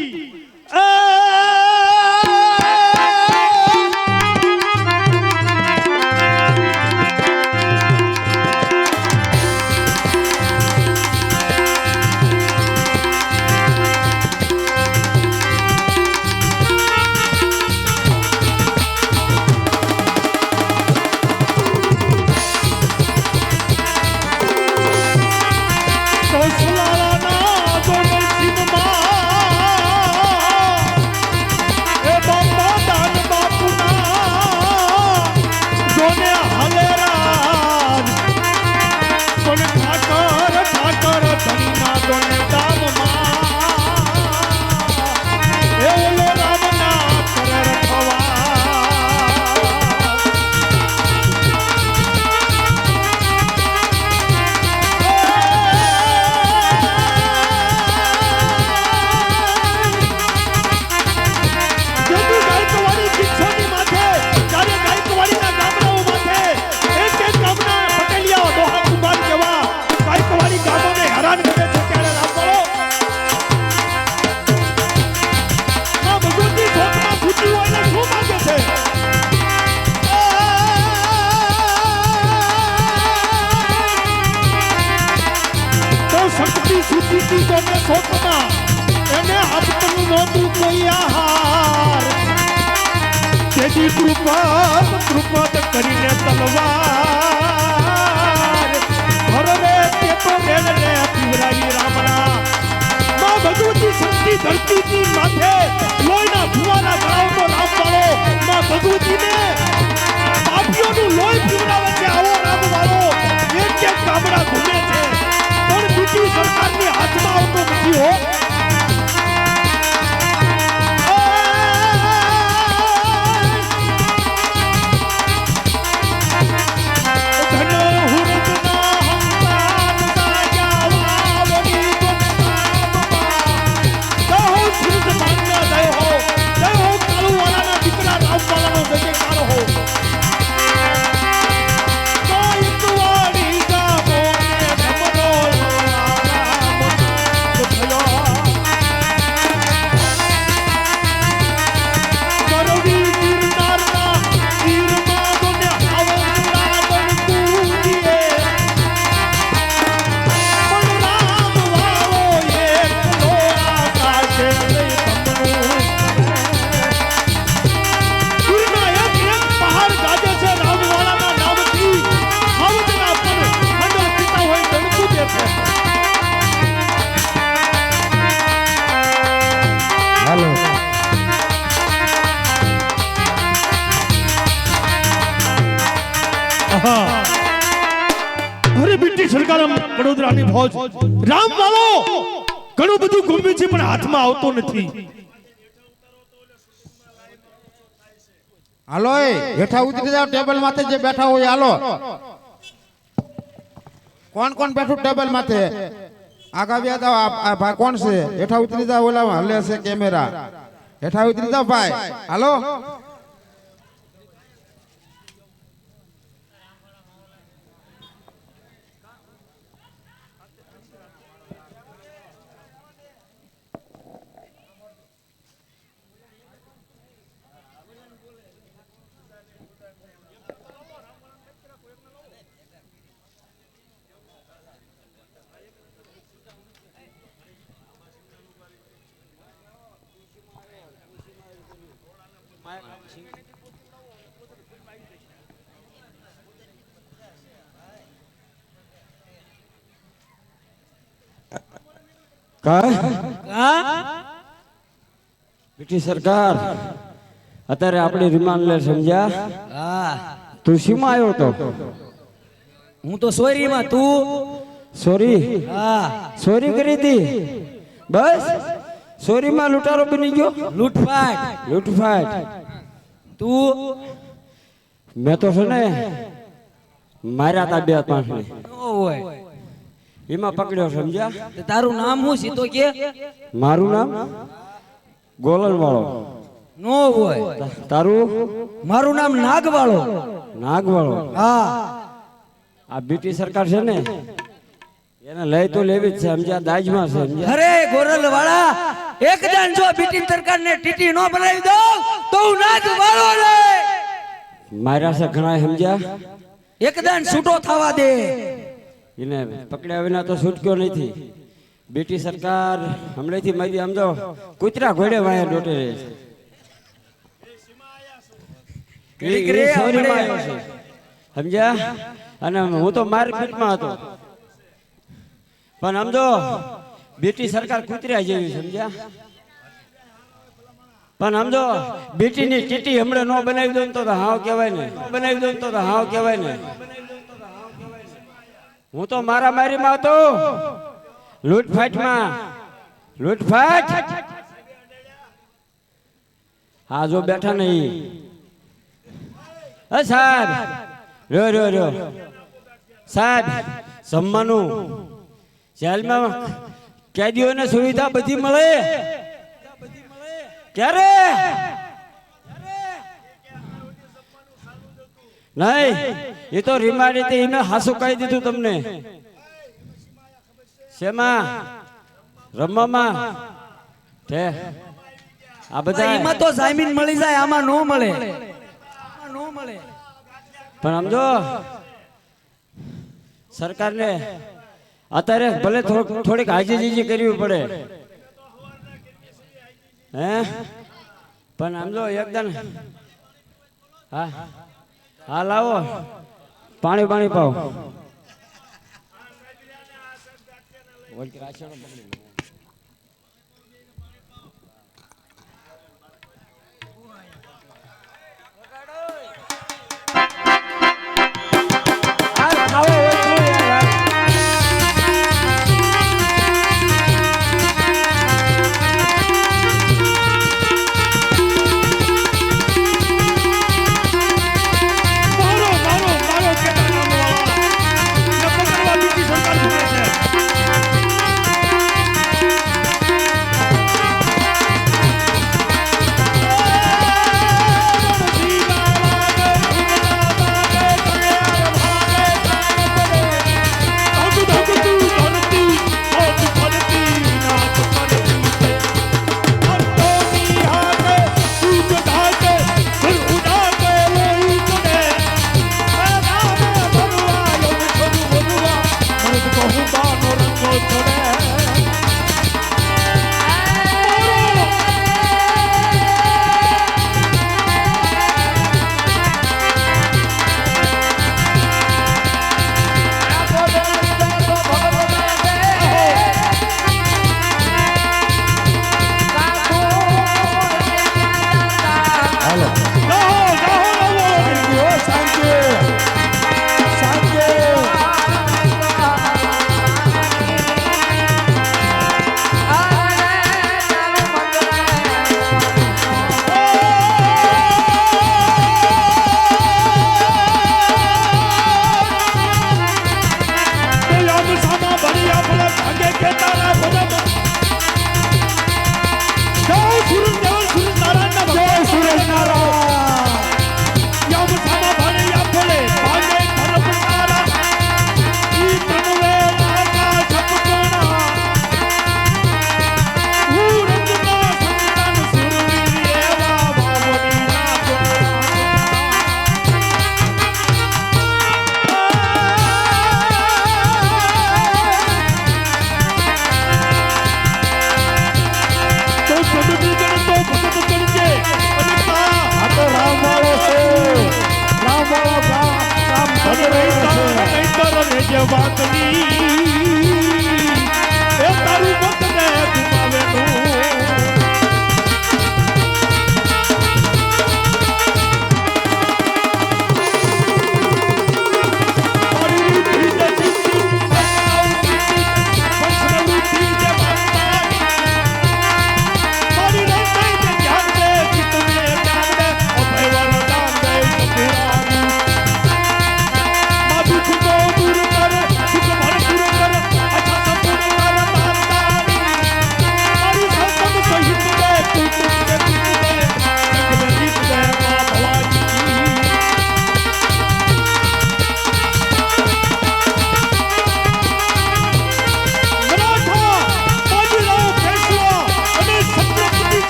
કૃપા કરીને તલવાર ભરવે તે તો માથે લોહીના ધુવાના કરાવતો રામવાળો માં ભગવતીને પાપીઓનું લોહી પીવડાવે છે આવો રામવાળો એક એક ગામડા ઘૂમે છે પણ બીજી સરકારની હાથમાં આવતો નથી હો અરે બ્રિટિશ સરકાર વડોદરાની ફૌજ રામવાળો ઘણું બધું ઘૂમે છે પણ હાથમાં આવતો નથી હાલો એ હેઠા ઉતરી જાવ ટેબલ માથે જે બેઠા હોય હાલો કોણ કોણ બેઠું ટેબલ માથે આગા બે જાવ આ ભાઈ કોણ છે હેઠા ઉતરી જાવ ઓલા હલે છે કેમેરા હેઠા ઉતરી જાવ ભાઈ હાલો બ્રિટિશ સરકાર અત્યારે આપણી રિમાન્ડ લે સમજ્યા તું શીમાં આવ્યો તો હું તો સોરીમાં તું સોરી હા સોરી કરી હતી બસ સોરીમાં લૂંટારો બની ગયો લૂંટફાટ લૂંટફાટ તું મેં તો છે ને માર્યા તા બે પાંચ ને હોય એમાં પકડ્યો સમજ્યા તારું નામ શું સીતો કે મારું નામ ગોલન વાળો નો હોય તારું મારું નામ નાગવાળો નાગવાળો હા આ બ્રિટિશ સરકાર છે ને એને લઈ તો લેવી જ છે સમજ્યા દાજમાં છે સમજ્યા અરે ગોરલ વાળા એક દાન જો બ્રિટિશ સરકારને ટીટી નો બનાવી દો તો હું નાગવાળો રે માર્યા છે ઘણા સમજ્યા એક દાન છૂટો થવા દે એને પકડ્યા વિના તો છૂટક્યો નથી બ્રિટિશ સરકાર હમણાંથી મારી સમજો કૂતરા ઘોડે વાયા ડોટે રહે છે સોરીમાં આવ્યો છે સમજ્યા અને હું તો મારપીટમાં હતો પણ સમજો બ્રિટિશ સરકાર કૂતરા જેવી સમજ્યા પણ સમજો બેટીની ટીટી હમણાં નો બનાવી દો તો હાવ કહેવાય ને બનાવી દો તો હાવ કહેવાય ને હું તો મારા મારીમાં હતો લૂંટફાટમાં લૂંટફાટ હા જો બેઠા નહીં સાહેબ રહ્યો રહ્યો રહ્યો સાહેબ જમવાનું જેલમાં કેદીઓને સુવિધા બધી મળે ક્યારે નહીં એ તો રિમાન્ડ હતી એને હાસું કહી દીધું તમને શેમાં રમવામાં છે આ બધા એમાં તો જામીન મળી જાય આમાં નો મળે પણ સમજો સરકારને અત્યારે ભલે થોડીક હાજીજી કરવી પડે હે પણ સમજો એકદમ હા હા લાવો પાણી પાણી પાવ ખાવો હોય તો યાર મારો મારો મારો કેતા નામવાળા ને પકડવા બીજી સરકાર ભરે છે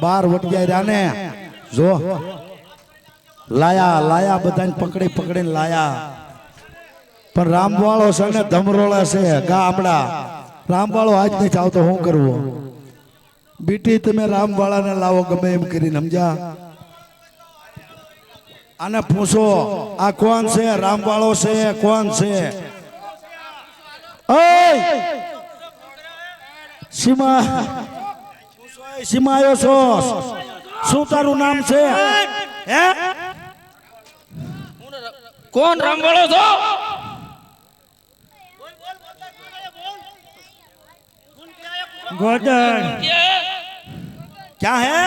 બાર વટિયા રાને જો લાયા લાયા બધાને પકડી પકડીને લાયા પણ રામવાળો છે ને ધમરોળા છે ગામડા રામવાળો આજ નથી આવતો શું કરવું બીટી તમે રામવાળાને લાવો ગમે એમ કરીને સમજ્યા આને પૂછો આ કોણ છે રામવાળો છે કોણ છે ઓય સીમા સીમાયો છો શું તારું નામ છે હે કોણ રામવાળો છો गोदड़ क्या है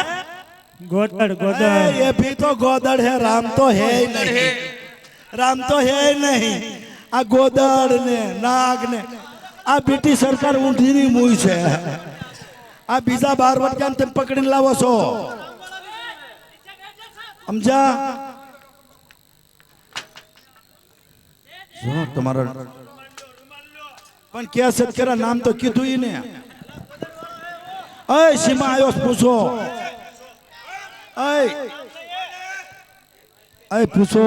गोदड़ गोदड़ ये भी तो गोदड़ है राम तो है ही नहीं राम तो है ही नहीं आ गोदड़ ने नाग ने आ बीटी सरकार ઊંધીની મૂઈ છે આ બીજા 12 વટકાને તમે પકડીને લાવો છો સમજા જો તમારા પણ કે સત્કરા નામ તો કીધું ઈ ને અય સીમા આયો પૂછો અય પૂછો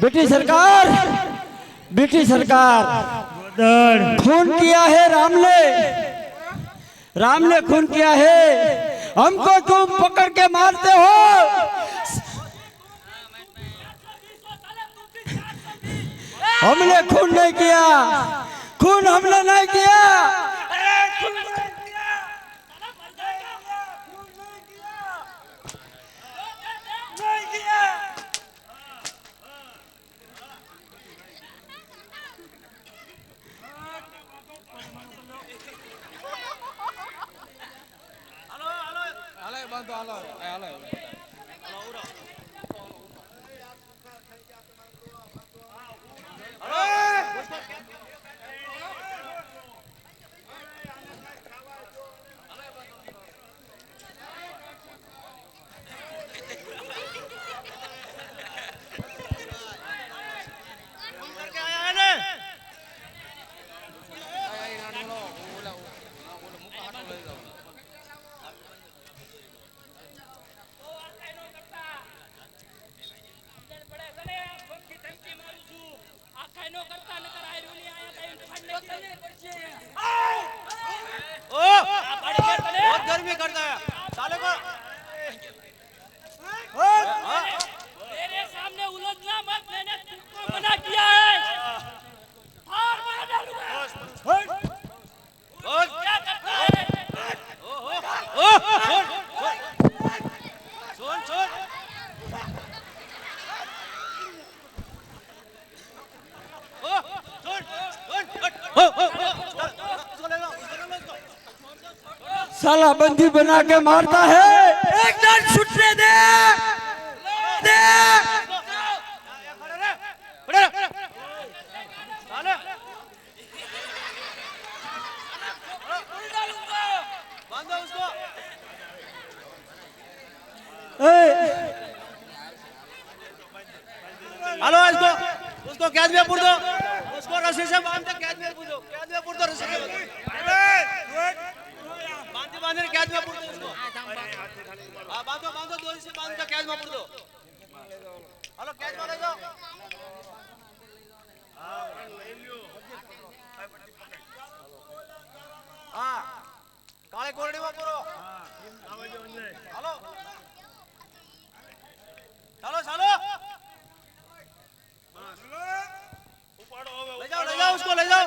ब्रिटिश सरकार खून किया है राम ने खून किया है, हमको तुम पकड़ के मारते हो। हमने खून नहीं किया, खून हमने नहीं किया। बहुत गर्मी करता है साले को। मेरे सामने उलझना मत, मैंने तुमको मना किया है। और मैं डालूंगा। क्या करता है? सुन सुन साला बंदी बना के मारता है। एक डर छुटने दे। बांधो उसको। हेलो उसको कैद में पूर दो, उसको रस्सी से बांध के कैद में पूर दो, कैद में पूर दो रस्सी से बांधे कैद में पूर दो उसको। हाँ बांधो दोरी से बांध के कैद में पूर दो। हेलो कैद में ले जाओ। हाँ काले कोरडी में पूरो। हेलो चलो ले जाओ उसको ले जाओ।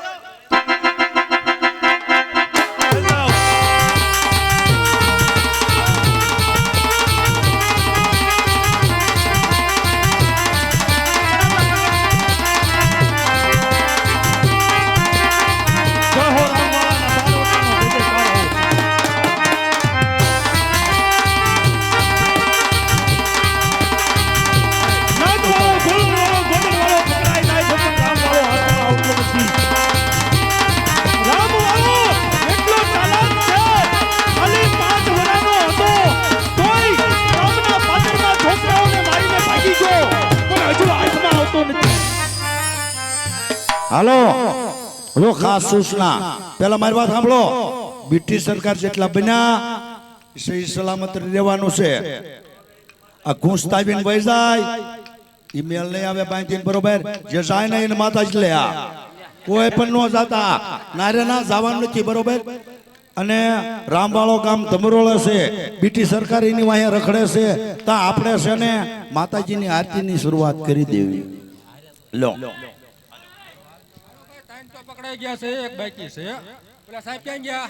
હાલો જો ખાસ સૂચના પેલા મારી વાત સાંભળો બ્રિટિશ સરકાર જેટલા બન્યા સહી સલામત રહેવાનું છે આ ઘૂસ તાવીને વહી જાય ઈમેલ નહીં આવે બાંધીને બરોબર જે જાય ને એને માતા જ લે આ કોઈ પણ ન જાતા નારે ના જવાનું નથી બરોબર અને રામવાળો ગામ ધમરોળે છે બ્રિટિશ સરકાર એની વાંહે રખડે છે તો આપણે છે ને માતાજીની આરતીની શરૂઆત કરી દેવી લો પકડાઈ ગયા છે, એક બાકી છે. પેલા સાહેબ ક્યાં ગયા?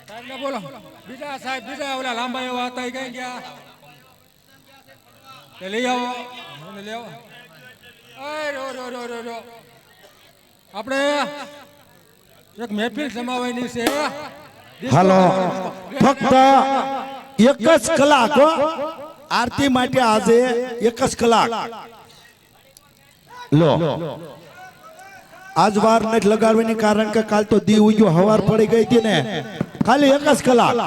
સાહેબ ને બોલો. બીજા ઓલા લાંબા એવા હતા એ ક્યાં ગયા? તે લઈ આવો, મને લઈ આવો. આપણે એક મહેફિલ જમાવાની છે. હાલો ફક્ત એક જ કલાક આરતી માટે આજે એક જ કલાક લો આજ વાર નથી લગાડવાની કારણ કે કાલ તો દી ઉગ્યો હવાર પડી ગઈ હતી ને ખાલી એક જ કલાક